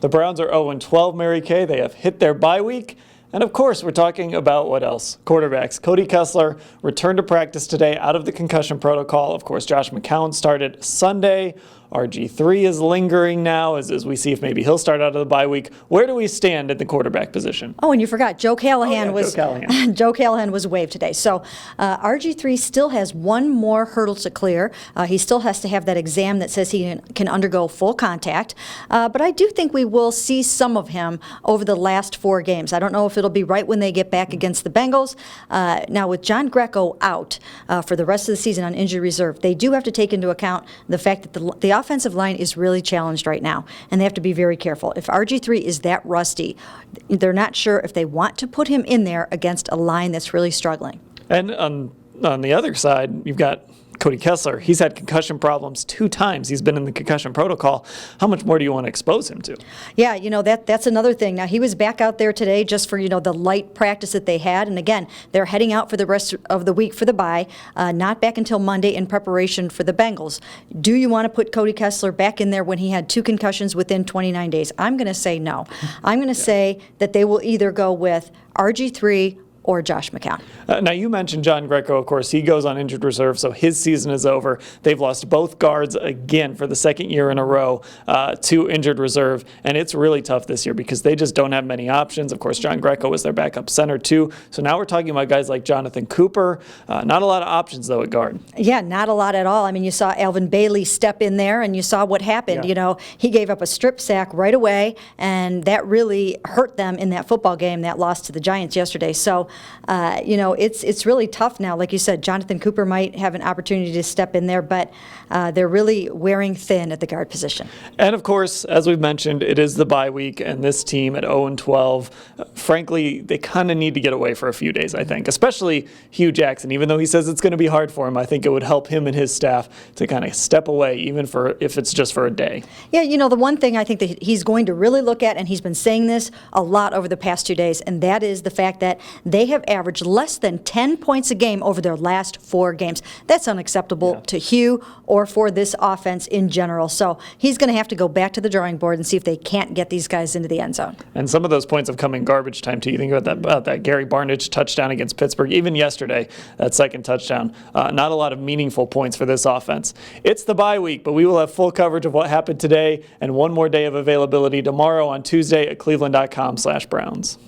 The Browns are 0-12, Mary Kay. They have hit their bye week. And of course, we're talking about what else? Quarterbacks. Cody Kessler returned to practice today out of the concussion protocol. Of course, Josh McCown started Sunday. RG3 is lingering now as we see if maybe he'll start out of the bye week. Where do we stand at the quarterback position? Oh, and you forgot Joe Callahan Joe Callahan was waived today. So RG3 still has one more hurdle to clear. He still has to have that exam that says he can undergo full contact. But I do think we will see some of him over the last 4 games. I don't know if it'll be right when they get back against the Bengals. Now with John Greco out for the rest of the season on injury reserve, they do have to take into account the fact that the offensive line is really challenged right now, and they have to be very careful. If RG3 is that rusty, they're not sure if they want to put him in there against a line that's really struggling. And on the other side, you've got Cody Kessler. He's had concussion problems 2 times. He's been in the concussion protocol. How much more do you want to expose him to? Yeah, that's another thing. Now, he was back out there today just for, the light practice that they had. And again, they're heading out for the rest of the week for the bye, not back until Monday in preparation for the Bengals. Do you want to put Cody Kessler back in there when he had 2 concussions within 29 days? I'm going to say no. I'm going to say that they will either go with RG3 or Josh McCown. Now, you mentioned John Greco, of course. He goes on injured reserve, so his season is over. They've lost both guards again for the 2nd year in a row to injured reserve, and it's really tough this year because they just don't have many options. Of course, John Greco was their backup center, too. So now we're talking about guys like Jonathan Cooper. Not a lot of options, though, at guard. Yeah, not a lot at all. I mean, you saw Alvin Bailey step in there, and you saw what happened. Yeah. He gave up a strip sack right away, and that really hurt them in that football game that lost to the Giants yesterday. So, it's really tough now. Like you said, Jonathan Cooper might have an opportunity to step in there, but they're really wearing thin at the guard position. And of course, as we've mentioned, it is the bye week, and this team at 0-12, frankly, they kind of need to get away for a few days, I think, especially Hugh Jackson. Even though he says it's going to be hard for him, I think it would help him and his staff to kind of step away, even if it's just for a day. Yeah, the one thing I think that he's going to really look at, and he's been saying this a lot over the past 2 days, and that is the fact that they have averaged less than 10 points a game over their last 4 games. That's unacceptable to Hugh or for this offense in general. So he's going to have to go back to the drawing board and see if they can't get these guys into the end zone. And some of those points have come in garbage time, too. You think about that Gary Barnidge touchdown against Pittsburgh, even yesterday, that second touchdown. Not a lot of meaningful points for this offense. It's the bye week, but we will have full coverage of what happened today and one more day of availability tomorrow on Tuesday at cleveland.com/Browns.